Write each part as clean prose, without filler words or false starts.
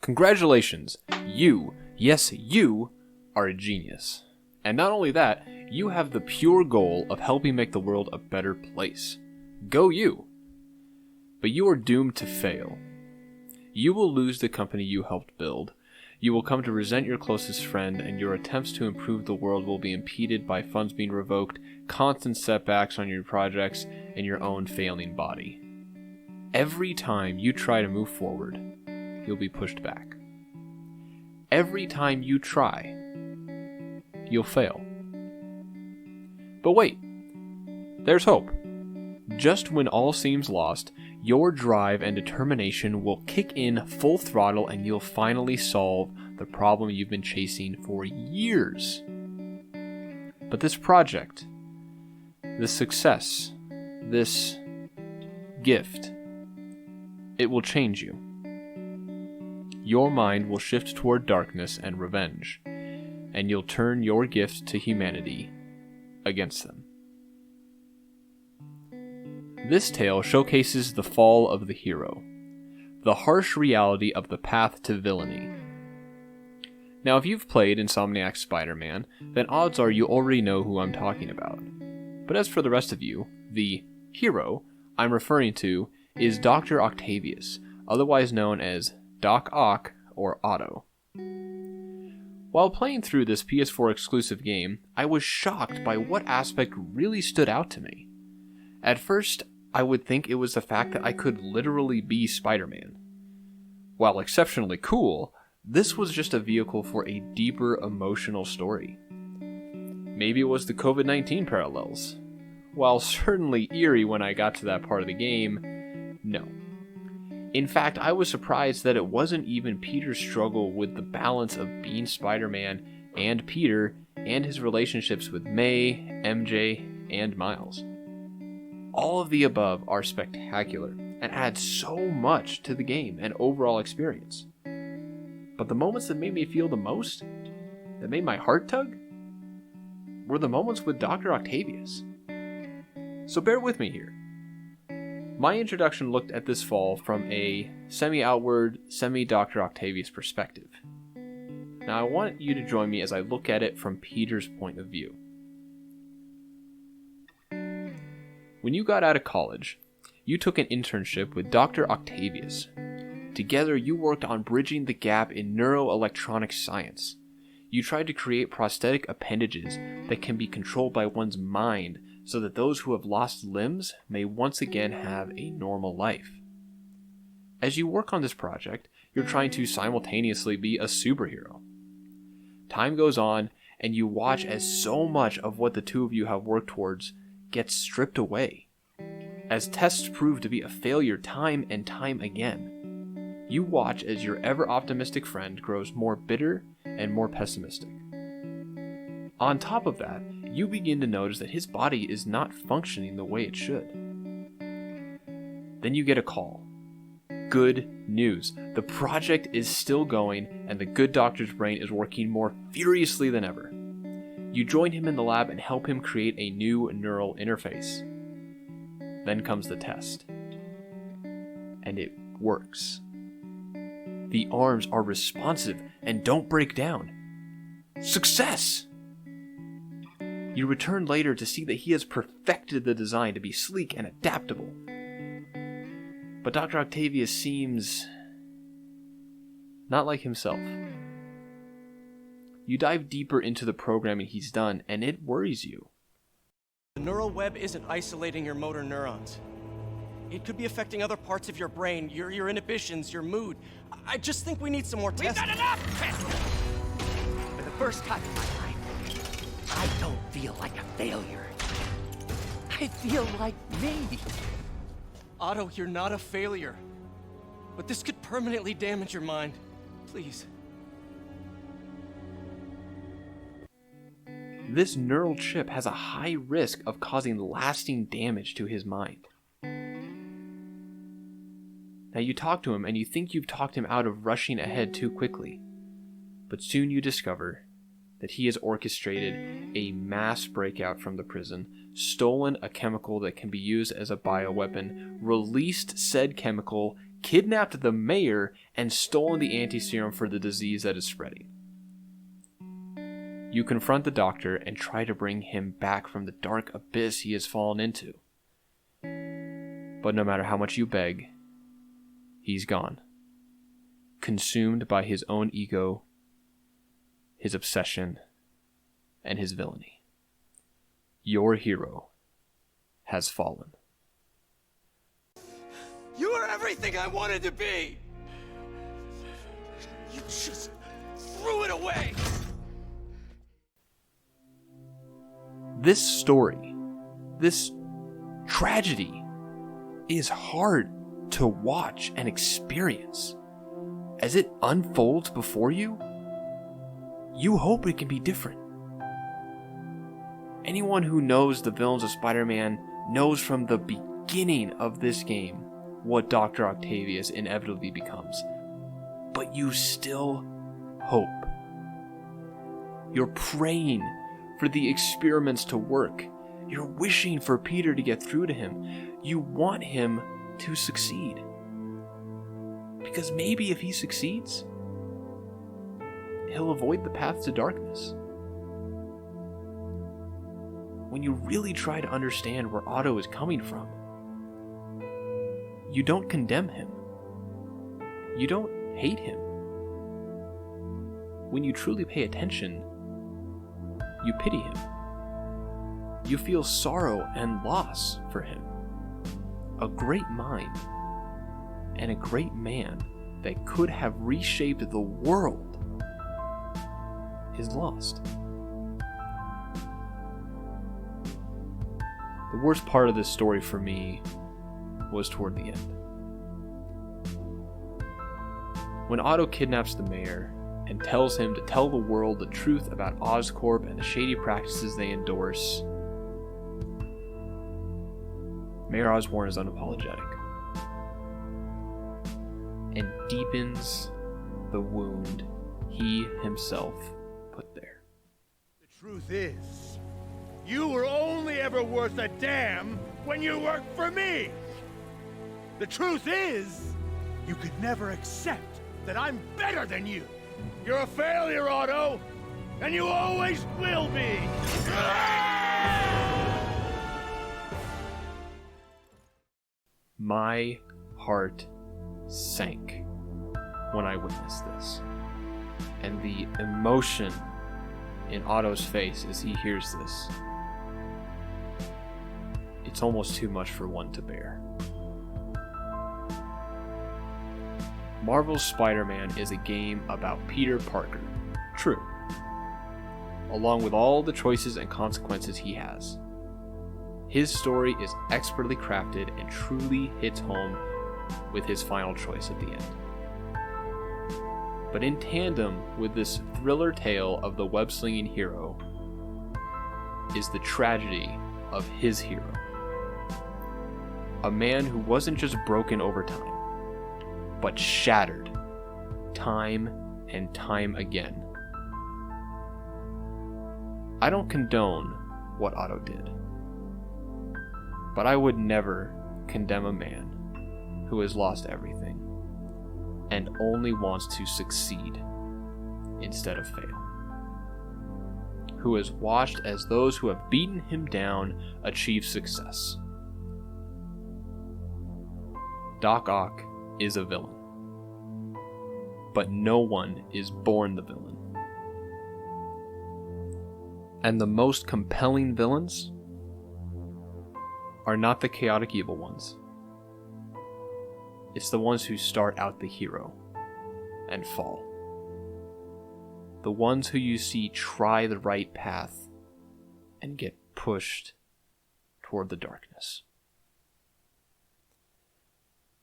Congratulations! You, yes you, are a genius. And not only that, you have the pure goal of helping make the world a better place. Go you! But you are doomed to fail. You will lose the company you helped build. You will come to resent your closest friend, and your attempts to improve the world will be impeded by funds being revoked, constant setbacks on your projects, and your own failing body. Every time you try to move forward, you'll be pushed back. Every time you try, you'll fail. But wait, there's hope. Just when all seems lost, your drive and determination will kick in full throttle and you'll finally solve the problem you've been chasing for years. But this project, this success, this gift, it will change you. Your mind will shift toward darkness and revenge, and you'll turn your gift to humanity against them. This tale showcases the fall of the hero, the harsh reality of the path to villainy. Now, if you've played Insomniac's Spiderman, then odds are you already know who I'm talking about. But as for the rest of you, the hero I'm referring to is Dr. Octavius, otherwise known as Doc Ock or Otto. While playing through this PS4 exclusive game, I was shocked by what aspect really stood out to me. At first, I would think it was the fact that I could literally be Spider-Man. While exceptionally cool, this was just a vehicle for a deeper emotional story. Maybe it was the COVID-19 parallels. While certainly eerie when I got to that part of the game, no. In fact, I was surprised that it wasn't even Peter's struggle with the balance of being Spider-Man and Peter and his relationships with May, MJ, and Miles. All of the above are spectacular and add so much to the game and overall experience. But the moments that made me feel the most, that made my heart tug, were the moments with Dr. Octavius. So bear with me here. My introduction looked at this fall from a semi-outward, semi-Dr. Octavius perspective. Now I want you to join me as I look at it from Peter's point of view. When you got out of college, you took an internship with Dr. Octavius. Together, you worked on bridging the gap in neuroelectronic science. You tried to create prosthetic appendages that can be controlled by one's mind so that those who have lost limbs may once again have a normal life. As you work on this project, you're trying to simultaneously be a superhero. Time goes on, and you watch as so much of what the two of you have worked towards gets stripped away. As tests prove to be a failure time and time again, you watch as your ever-optimistic friend grows more bitter and more pessimistic. On top of that, you begin to notice that his body is not functioning the way it should. Then you get a call. Good news. The project is still going, and the good doctor's brain is working more furiously than ever. You join him in the lab and help him create a new neural interface. Then comes the test. And it works. The arms are responsive and don't break down. Success! You return later to see that he has perfected the design to be sleek and adaptable. But Dr. Octavius seems not like himself. You dive deeper into the programming he's done, and it worries you. The neural web isn't isolating your motor neurons. It could be affecting other parts of your brain, your inhibitions, your mood. I just think we need some more testing. We've got enough! For the first time in my life, I don't feel like a failure. I feel like me. Otto, you're not a failure. But this could permanently damage your mind. Please. This neural chip has a high risk of causing lasting damage to his mind. Now you talk to him and you think you've talked him out of rushing ahead too quickly. But soon you discover that he has orchestrated a mass breakout from the prison, stolen a chemical that can be used as a bioweapon, released said chemical, kidnapped the mayor and stolen the anti-serum for the disease that is spreading. You confront the doctor and try to bring him back from the dark abyss he has fallen into. But no matter how much you beg, he's gone. Consumed by his own ego, his obsession, and his villainy. Your hero has fallen. You are everything I wanted to be! You just threw it away! This story, this tragedy, is hard to watch and experience. As it unfolds before you, you hope it can be different. Anyone who knows the villains of Spider-Man knows from the beginning of this game what Dr. Octavius inevitably becomes. But you still hope. You're praying for the experiments to work. You're wishing for Peter to get through to him. You want him to succeed. Because maybe if he succeeds, he'll avoid the path to darkness. When you really try to understand where Otto is coming from, you don't condemn him. You don't hate him. When you truly pay attention, you pity him. You feel sorrow and loss for him. A great mind and a great man that could have reshaped the world is lost. The worst part of this story for me was toward the end. When Otto kidnaps the mayor and tells him to tell the world the truth about Oscorp and the shady practices they endorse, Mayor Osborn is unapologetic and deepens the wound he himself put there. The truth is, you were only ever worth a damn when you worked for me. The truth is, you could never accept that I'm better than you. You're a failure, Otto, and you always will be. My heart sank when I witnessed this, and the emotion in Otto's face as he hears this, it's almost too much for one to bear. Marvel's Spider-Man is a game about Peter Parker, true, along with all the choices and consequences he has. His story is expertly crafted and truly hits home with his final choice at the end. But in tandem with this thriller tale of the web-slinging hero is the tragedy of his hero. A man who wasn't just broken over time, but shattered time and time again. I don't condone what Otto did, but I would never condemn a man who has lost everything and only wants to succeed instead of fail, who has watched as those who have beaten him down achieve success. Doc Ock is a villain, but no one is born the villain. And the most compelling villains are not the chaotic evil ones. It's the ones who start out the hero and fall. The ones who you see try the right path and get pushed toward the darkness.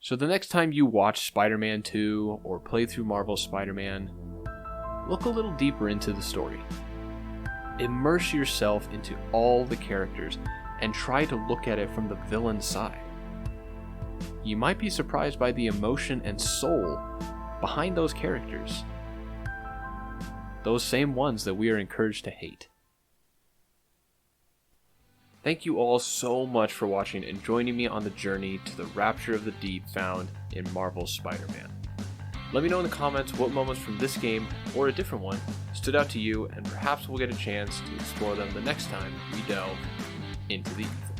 So the next time you watch Spider-Man 2 or play through Marvel's Spider-Man, look a little deeper into the story. Immerse yourself into all the characters and try to look at it from the villain's side. You might be surprised by the emotion and soul behind those characters. Those same ones that we are encouraged to hate. Thank you all so much for watching and joining me on the journey to the Rapture of the Deep found in Marvel's Spider-Man. Let me know in the comments what moments from this game, or a different one, stood out to you, and perhaps we'll get a chance to explore them the next time we delve into the ether.